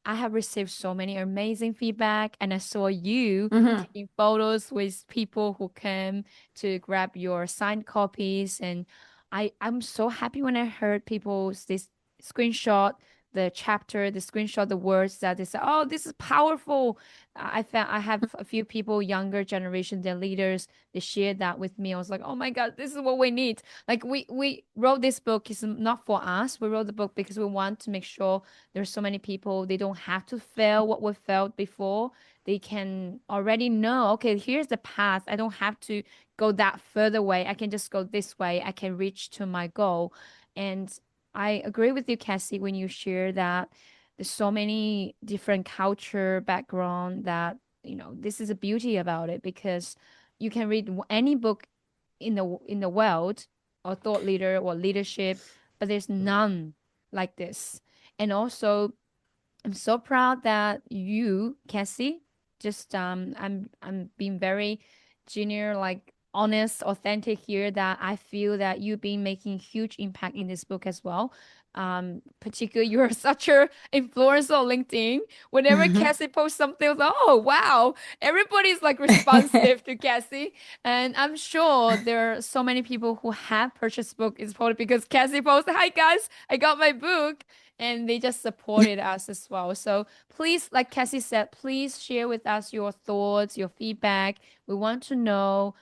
I have received so many amazing feedback, and I saw you Mhm. taking photos with people who came to grab your signed copies, and I'm so happy when I heard people this screenshot the chapter, the screenshot, the words that they say, "Oh, this is powerful." I found I have a few people, younger generation, their leaders, they shared that with me. I was like, "Oh my God, this is what we need." Like we wrote this book is not for us. We wrote the book because we want to make sure there's so many people they don't have to feel what we felt before. They can already know, okay, here's the path. I don't have to go that further way. I can just go this way. I can reach to my goal. And I agree with you, Cassie, when you share that there's so many different culture background that, this is a beauty about it because you can read any book in the world or thought leader or leadership, but there's none like this. And also I'm so proud that you, Cassie, just I'm being very genuine, like honest, authentic here that I feel that you've been making huge impact in this book as well. Particularly you're such a influencer on LinkedIn. Whenever Cassie posts something, I was like, oh wow, everybody's like responsive to Cassie. And I'm sure there are so many people who have purchased book is probably because Cassie posted, hi guys, I got my book and they just supported us as well. So please, like Cassie said, please share with us your thoughts, your feedback. We want to know,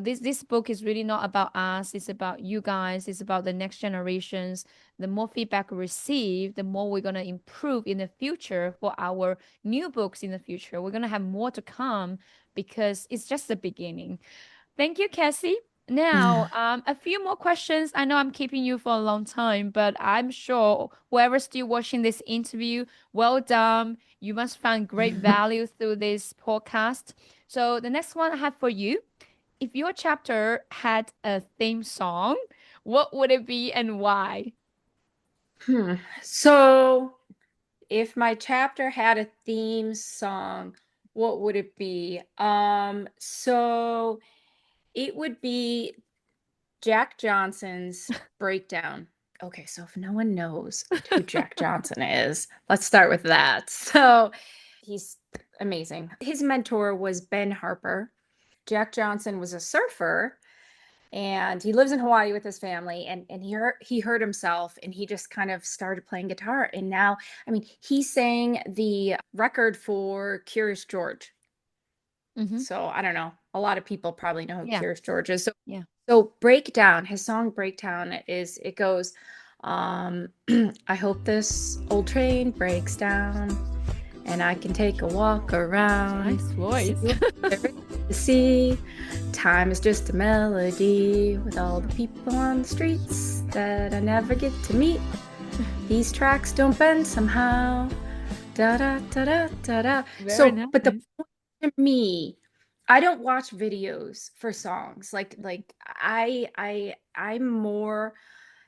this book is really not about us. It's about you guys. It's about the next generations. The more feedback we receive, the more we're gonna improve in the future for our new books in the future. We're gonna have more to come because it's just the beginning. Thank you, Cassie. Now, a few more questions. I know I'm keeping you for a long time, but I'm sure whoever's still watching this interview, well done. You must find great value through this podcast. So the next one I have for you, if your chapter had a theme song, what would it be and why? So, if my chapter had a theme song, what would it be? So it would be Jack Johnson's Breakdown. Okay, so if no one knows who Jack Johnson is, let's start with that. So he's amazing. His mentor was Ben Harper. Jack Johnson was a surfer and he lives in Hawaii with his family and he hurt himself and he just kind of started playing guitar and now I mean he sang the record for Curious George. Mm-hmm. So I don't know. A lot of people probably know who Yeah, Curious George is. So yeah. so Breakdown, his song Breakdown is it goes I hope this old train breaks down and I can take a walk around. Nice voice. See what there is to see. Time is just a melody with all the people on the streets that I never get to meet. These tracks don't bend somehow. Da da da da da da. Very But the nice. point to me, I don't watch videos for songs. I'm more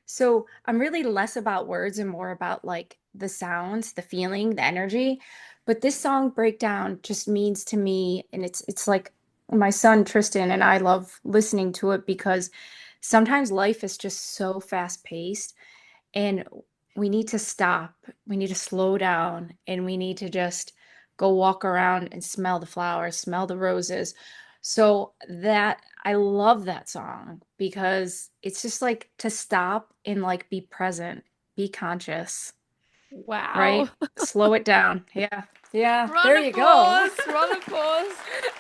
so I'm really less about words and more about like the sounds, the feeling, the energy. But this song Breakdown just means to me, and it's like my son Tristan and I love listening to it because sometimes life is just so fast paced and we need to stop. We need to slow down and we need to just go walk around and smell the flowers, smell the roses. So that I love that song because it's just like to stop and like be present, be conscious, Wow. right? Slow it down. Yeah. Yeah. Round There of you go. applause, round of applause.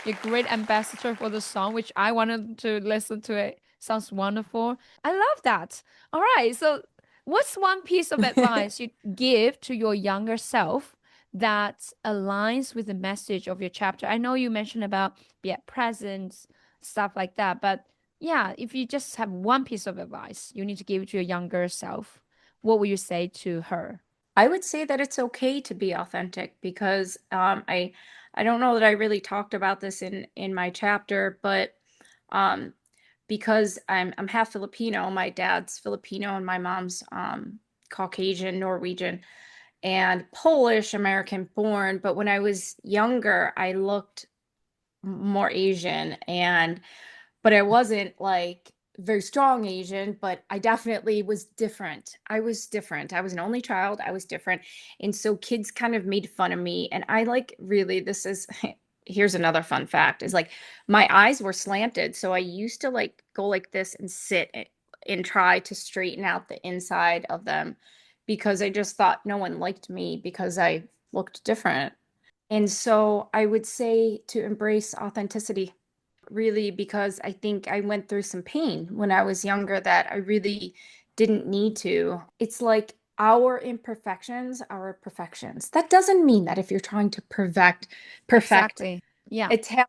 You're a great ambassador for the song, which I wanted to listen to it. Sounds wonderful. I love that. All right, so what's one piece of advice you'd give to your younger self that aligns with the message of your chapter? I know you mentioned about be at present, stuff like that, but yeah, if you just have one piece of advice you need to give to your younger self, what would you say to her? I would say that it's okay to be authentic because I don't know that I really talked about this in my chapter, but um because I'm half Filipino, my dad's Filipino and my mom's Caucasian, Norwegian, and Polish American born, but when I was younger, I looked more Asian and but I wasn't like very strong Asian, but I definitely was different. I was different. I was an only child. I was different. And so kids kind of made fun of me. And I like really, this is, here's another fun fact is like my eyes were slanted. So I used to like go like this and and try to straighten out the inside of them because I just thought no one liked me because I looked different. And so I would say to embrace authenticity really because I think I went through some pain when I was younger that I really didn't need to. It's like our imperfections are perfections. That doesn't mean that if you're trying to perfect Exactly. Yeah. Italian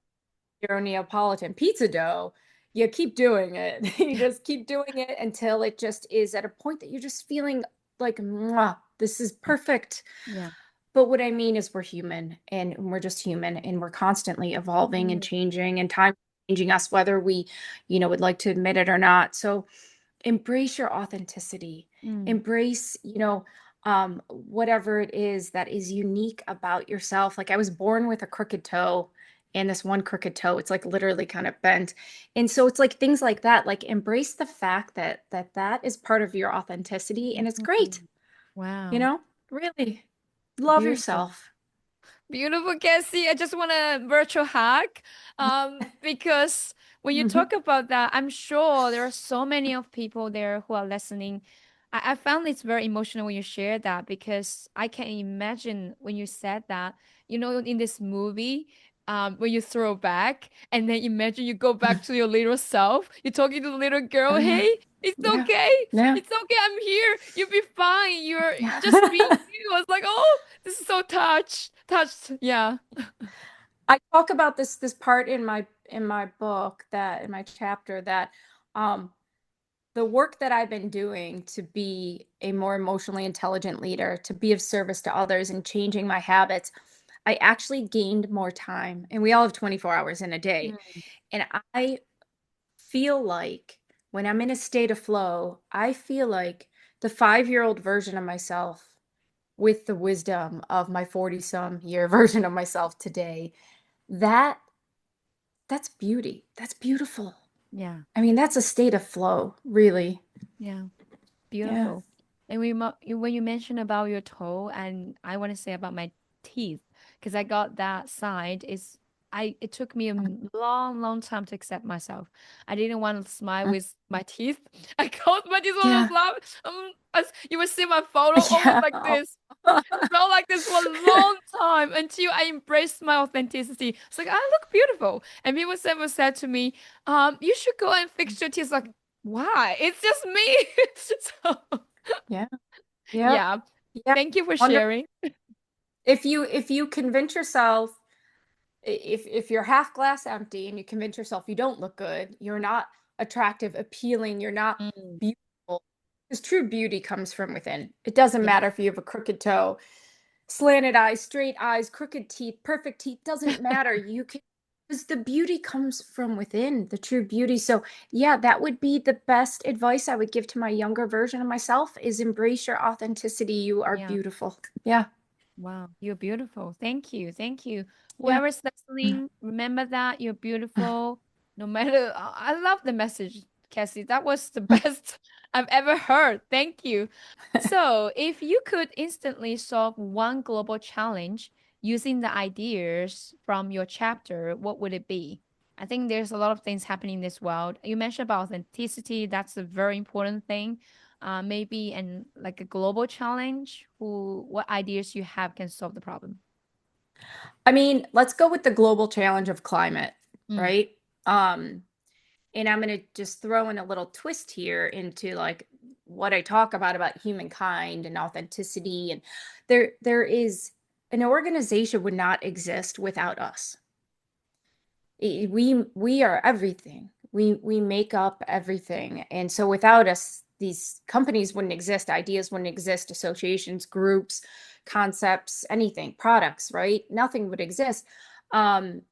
or Neapolitan pizza dough, you keep doing it. You just keep doing it until it just is at a point that you're just feeling like, mwah, this is perfect. Yeah. But what I mean is we're human and we're just human and we're constantly evolving and Mm, changing and time changing us whether we, would like to admit it or not. So embrace your authenticity. mm, Embrace, whatever it is that is unique about yourself. Like I was born with a crooked toe and this one crooked toe, it's like literally kind of bent. And so it's like things like that, like embrace the fact that that is part of your authenticity and it's great, mm. you Wow. know? Really love Beautiful. yourself. Beautiful, Cassie. I just want a virtual hug. Because when you talk about that, I'm sure there are so many of people there who are listening. I found it's very emotional when you share that because I can imagine when you said that, in this movie, when you throw back and then imagine you go back to your little self, you're talking to the little girl, Oh yeah. hey, it's Yeah. okay. Yeah. It's okay. I'm here. You'll be fine. You're just being Yeah. you. I was like, oh, this is so touched. Yeah. I talk about this part in my book that in my chapter that Um, the work that I've been doing to be a more emotionally intelligent leader, to be of service to others and changing my habits, I actually gained more time. And we all have 24 hours in a day. Mm. And I feel like when I'm in a state of flow, I feel like the 5-year-old version of myself with the wisdom of my 40 some year version of myself today, that that's beauty. That's beautiful. Yeah. I mean, that's a state of flow, really. Yeah. Yeah. Beautiful. And when you mentioned about your toe, and I want to say about my teeth, because I got that side, is it took me a long, long time to accept myself. I didn't want to smile with my teeth. I closed my teeth almost Yeah. laugh. As you will see my photo almost Yeah. like this. It felt like this for a long time until I embraced my authenticity. It's like I look beautiful. And people said to me, you should go and fix your teeth. Like, why? It's just me. So, Yeah. Yep. yeah. Yeah. Thank you for Wonderful. sharing. If you convince yourself, if you're half glass empty and you convince yourself you don't look good, you're not attractive, appealing, you're not Mm, beautiful. Because true beauty comes from within. It doesn't yeah. matter if you have a crooked toe, slanted eyes, straight eyes, crooked teeth, perfect teeth, doesn't matter. You can, because the beauty comes from within, the true beauty. So, yeah, that would be the best advice I would give to my younger version of myself is embrace your authenticity. You are Yeah. beautiful. Yeah. Wow, you're beautiful. Thank you. Thank you. Yeah. Whoever's listening, remember that you're beautiful. No matter, I love the message, Cassie. That was the best I've ever heard. Thank you. So, if you could instantly solve one global challenge using the ideas from your chapter, what would it be? I think there's a lot of things happening in this world. You mentioned about authenticity. That's a very important thing, maybe and like a global challenge who what ideas you have can solve the problem. I mean, let's go with the global challenge of climate, Mm. right? Um, and I'm going to just throw in a little twist here into like what I talk about humankind and authenticity. And there is an organization would not exist without us. We are everything. We make up everything. And so without us, these companies wouldn't exist, ideas wouldn't exist, associations, groups, concepts, anything, products, right? Nothing would exist.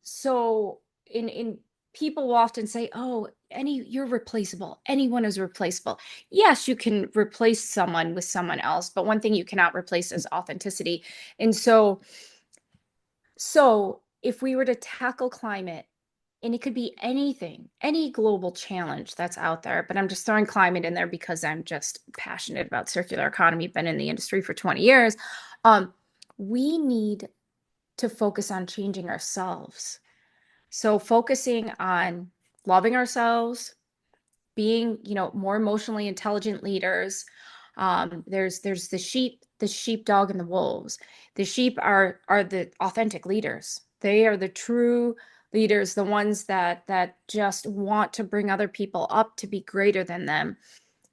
So in people will often say, "Oh, you're replaceable. Anyone is replaceable." Yes, you can replace someone with someone else, but one thing you cannot replace is authenticity. And so if we were to tackle climate, and it could be anything, any global challenge that's out there, but I'm just throwing climate in there because I'm just passionate about circular economy, been in the industry for 20 years. Um, we need to focus on changing ourselves. So focusing on loving ourselves, being, more emotionally intelligent leaders. There's the sheepdog, and the wolves. The sheep are the authentic leaders. They are the true leaders, the ones that just want to bring other people up to be greater than them.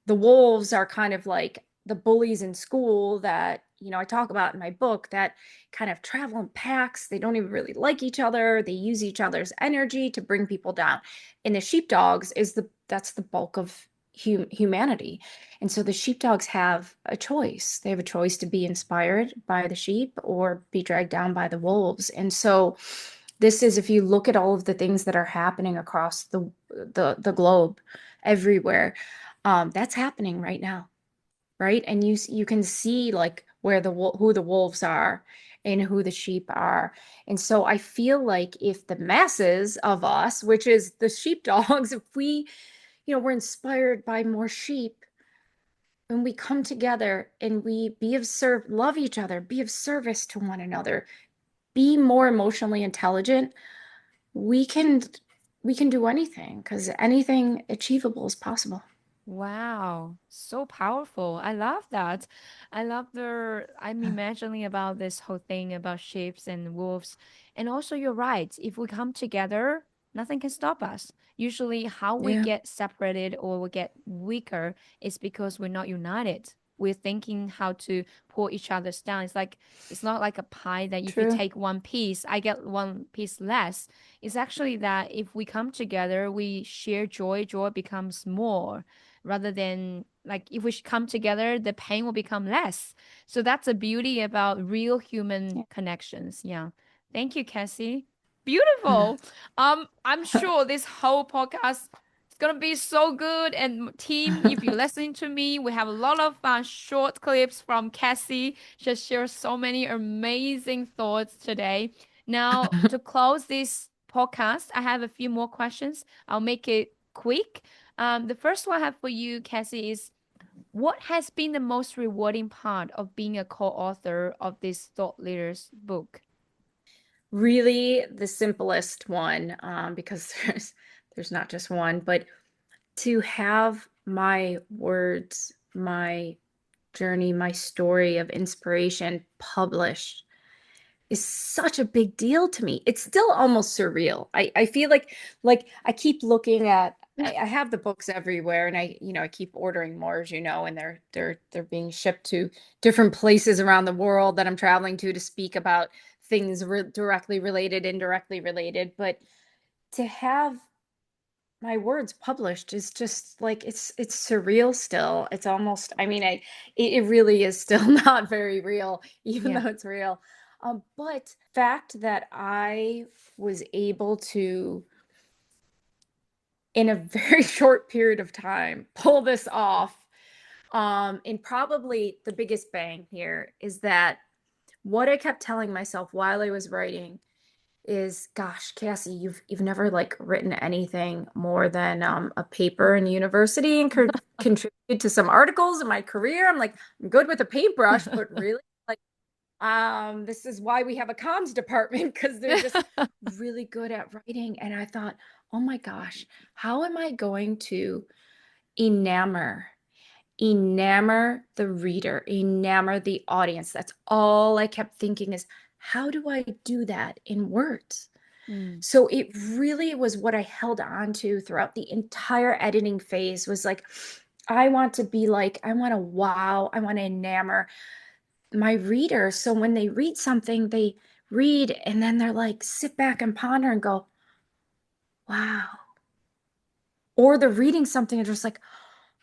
The wolves are kind of like the bullies in school that, I talk about in my book that kind of travel in packs. They don't even really like each other. They use each other's energy to bring people down. And the sheepdogs that's the bulk of humanity. And so the sheepdogs have a choice. They have a choice to be inspired by the sheep or be dragged down by the wolves. And so this is, if you look at all of the things that are happening across the globe everywhere, that's happening right now, right? And you can see like where who the wolves are and who the sheep are. And so I feel like if the masses of us, which is the sheepdogs, if we, we're inspired by more sheep, when we come together and we love each other, be of service to one another, be more emotionally intelligent, we can we can do anything because anything achievable is possible. Wow, so powerful. I love that. I'm imagining about this whole thing about sheeps and wolves. And also you're right. If we come together, nothing can stop us. Usually how we Yeah. get separated or we get weaker is because we're not united. we're thinking how to pull each other's down. It's not like a pie that if you True. take one piece, I get one piece less. It's actually that if we come together, we share joy, joy becomes more rather than like if we come together, the pain will become less. So that's the beauty about real human connections. Yeah. Thank you, Cassie. Beautiful. I'm sure this whole podcast is gonna be so good. And team, if you're listening to me, we have a lot of short clips from Cassie. Just share so many amazing thoughts today. Now, to close this podcast, I have a few more questions. I'll make it quick. The first one I have for you, Cassie, is what has been the most rewarding part of being a co-author of this thought leaders book? Really the simplest one, because there's not just one, but to have my words, my journey, my story of inspiration published is such a big deal to me. It's still almost surreal. I feel like I keep looking at I have the books everywhere, and I keep ordering more, as you know, and they're being shipped to different places around the world that I'm traveling to speak about things directly related, indirectly related. But to have my words published is just like it's surreal still. It's almost, I mean, it really is still not very real, even Yeah. though it's real. But fact that I was able to, in a very short period of time, pull this off, and probably the biggest bang here is that what I kept telling myself while I was writing is, gosh, Cassie, you've never like written anything more than a paper in university and contributed to some articles in my career. I'm like, I'm good with a paintbrush, but really, like, this is why we have a comms department, because they're just really good at writing. And I thought, oh my gosh, how am I going to enamor the reader, enamor the audience? That's all I kept thinking is, how do I do that in words? Mm, So it really was what I held on to throughout the entire editing phase, was like, I want to be like, I want to wow, I want to enamor my reader. So when they read something, they read and then they're like, sit back and ponder and go, wow. Or they're reading something and just like,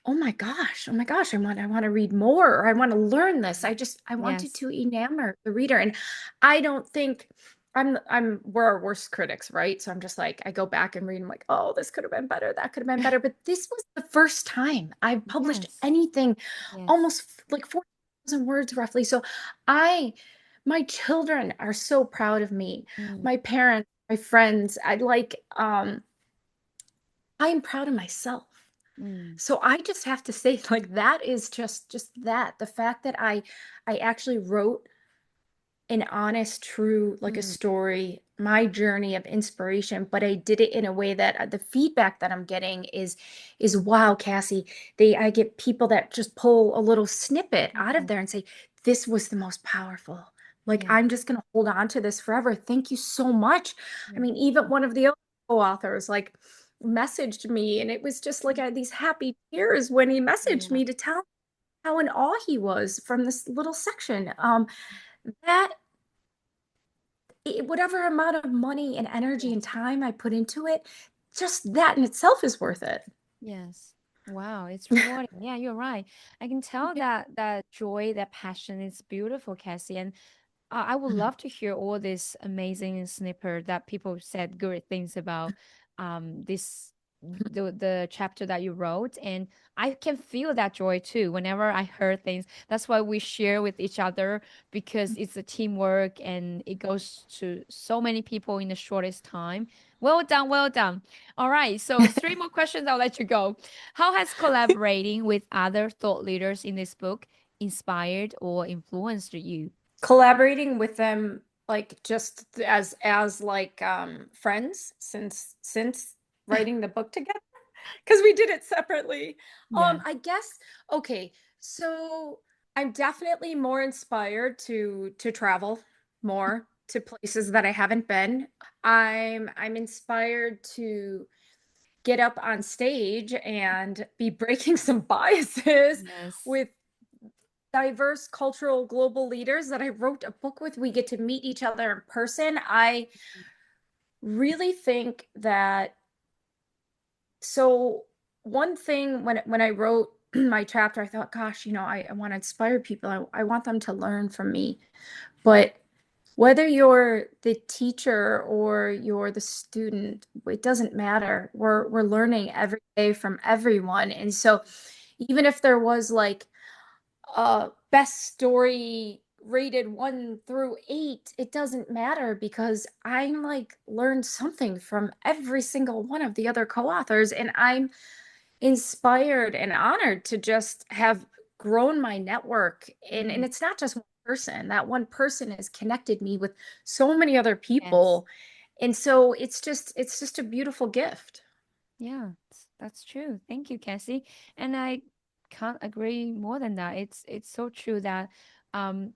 oh my gosh, I want to read more, or I want to learn this. I wanted yes. to enamor the reader. And I don't think we're our worst critics, right? So I'm just like, I go back and read and I'm like, oh, this could have been better, that could have been better. But this was the first time I've published Yes. anything Yes. almost like 4,000 words roughly. So I my children are so proud of me. Mm, My parents, my friends, I'm proud of myself. mm, So I just have to say, like, that is just that. The fact that I actually wrote an honest, true, like a mm, story, my journey of inspiration, but I did it in a way that the feedback that I'm getting is wow, Cassie. I get people that just pull a little snippet out of mm, there and say, this was the most powerful. Like, yeah. I'm just gonna hold on to this forever. Thank you so much. I Yeah. mean, even one of the other co-authors like messaged me, and it was just like I had these happy tears when he messaged Yeah. me to tell how in awe he was from this little section. That whatever amount of money and energy and Yes. time I put into it, just that in itself is worth it. Yes. Wow, it's rewarding. Yeah, you're right. I can tell Yeah. that that joy, that passion is beautiful, Cassie. And I would love to hear all this amazing snippet that people said good things about this the chapter that you wrote, and I can feel that joy too whenever I heard things. That's why we share with each other, because it's a teamwork and it goes to so many people in the shortest time. Well done, well done. All right, so three more questions, I'll let you go. How has collaborating with other thought leaders in this book inspired or influenced you? Collaborating with them, like, just as like friends, since writing the book together, because we did it separately. Yeah. I guess, okay, so I'm definitely more inspired to travel more to places that I haven't been. I'm inspired to get up on stage and be breaking some biases Yes. with diverse cultural global leaders that I wrote a book with. We get to meet each other in person. I really think that, so one thing when I wrote my chapter, I thought, gosh, I want to inspire people. I want them to learn from me. But whether you're the teacher or you're the student, it doesn't matter. We're learning every day from everyone. And so even if there was like a best story rated 1 through 8, it doesn't matter because I'm like learned something from every single one of the other co-authors, and I'm inspired and honored to just have grown my network. And it's not just one person. That one person has connected me with so many other Yes. people. And so it's just a beautiful gift. Yeah, that's true. Thank you, Cassie. And I can't agree more than that. It's so true that um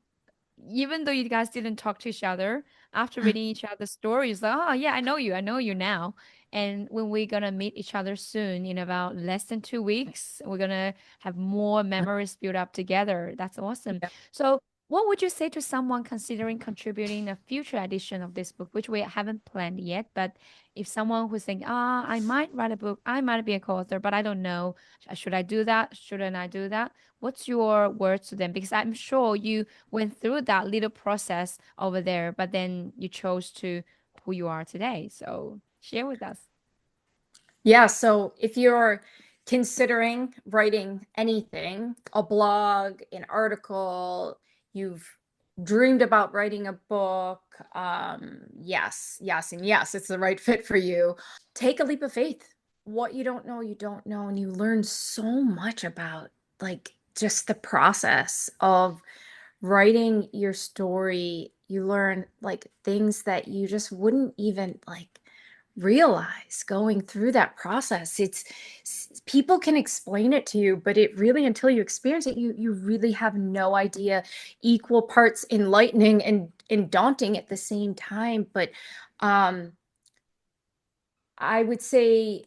even though you guys didn't talk to each other, after reading each other's stories, like, oh yeah, I know you now. And when we're gonna meet each other soon, in about less than 2 weeks, we're gonna have more memories built up together. That's awesome. Yeah. So, what would you say to someone considering contributing a future edition of this book, which we haven't planned yet, but if someone who's thinking, I might write a book, I might be a co-author, but I don't know, should I do that? Shouldn't I do that? What's your words to them? Because I'm sure you went through that little process over there, but then you chose to who you are today. So share with us. Yeah, so if you're considering writing anything, a blog, an article, you've dreamed about writing a book, yes, yes, and yes, it's the right fit for you. Take a leap of faith. What you don't know, and you learn so much about like just the process of writing your story. You learn like things that you just wouldn't even like realize going through that process. People can explain it to you, but it really, until you experience it, you really have no idea. Equal parts enlightening and daunting at the same time. But um I would say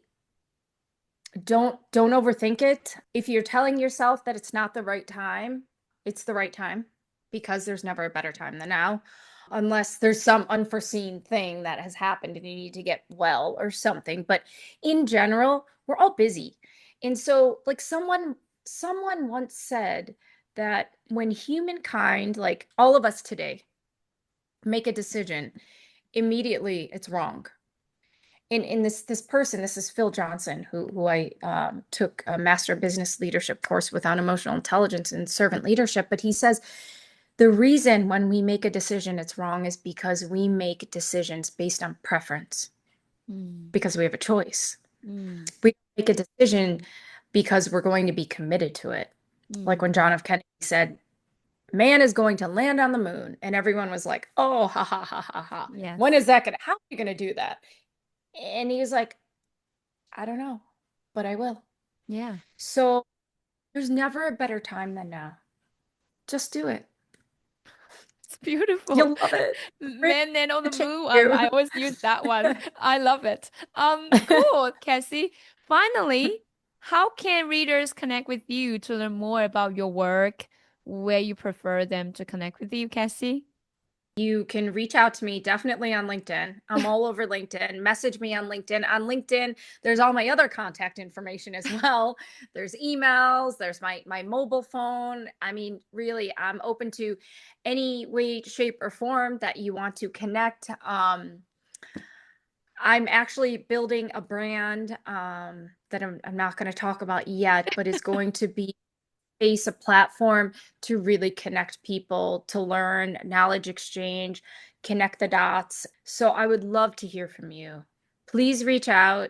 don't overthink it. If you're telling yourself that it's not the right time, it's the right time, because there's never a better time than now, unless there's some unforeseen thing that has happened and you need to get well or something. But in general, we're all busy. And so like someone once said that when humankind, like all of us today, make a decision, immediately it's wrong. In this person, this is Phil Johnson, who I took a master business leadership course with on emotional intelligence and servant leadership. But he says the reason when we make a decision it's wrong is because we make decisions based on preference, Mm, because we have a choice. mm, We make a decision because we're going to be committed to it. Like mm. when John F. Kennedy said, "Man is going to land on the moon," and everyone was like, "Oh, ha ha ha ha ha! When Yes. is that gonna? How are you gonna do that?" And he was like, "I don't know, but I will." Yeah. So there's never a better time than now. Just do it. It's beautiful. You'll love it. Bring Man, then on the the change moon. you. I always use that one. I love it. Cool, Cassie. Finally, how can readers connect with you to learn more about your work, where you prefer them to connect with you, Cassie? You can reach out to me definitely on LinkedIn. I'm all over LinkedIn. Message me on LinkedIn. On LinkedIn, there's all my other contact information as well. There's emails, there's my mobile phone. I mean, really, I'm open to any way, shape, or form that you want to connect. I'm actually building a brand that I'm not going to talk about yet, but is going to be a platform to really connect people, to learn, knowledge exchange, connect the dots. So I would love to hear from you. Please reach out.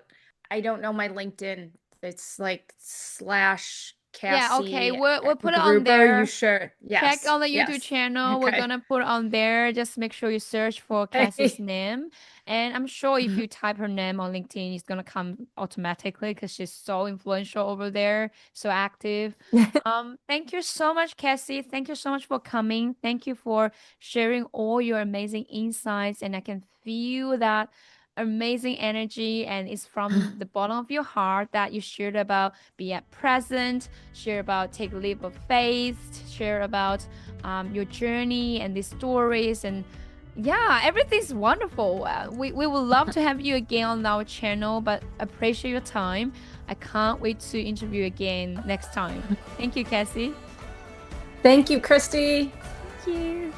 I don't know my LinkedIn. It's like slash Yeah, okay. Cassie We'll put it on Gruber. You there. sure? Check Yes. on the YouTube Yes. channel. We're Okay. gonna put on there. Just make sure you search for Cassie's name. And I'm sure if you type her name on LinkedIn, it's gonna come automatically because she's so influential over there, so active. Thank you so much, Cassie. Thank you so much for coming. Thank you for sharing all your amazing insights. And I can feel that amazing energy, and it's from the bottom of your heart that you shared about be at present, share about take a leap of faith, share about your journey and the stories, and yeah, everything's wonderful. We would love to have you again on our channel, but appreciate your time. I can't wait to interview you again next time. Thank you, Cassie. Thank you, Christy. Thank you.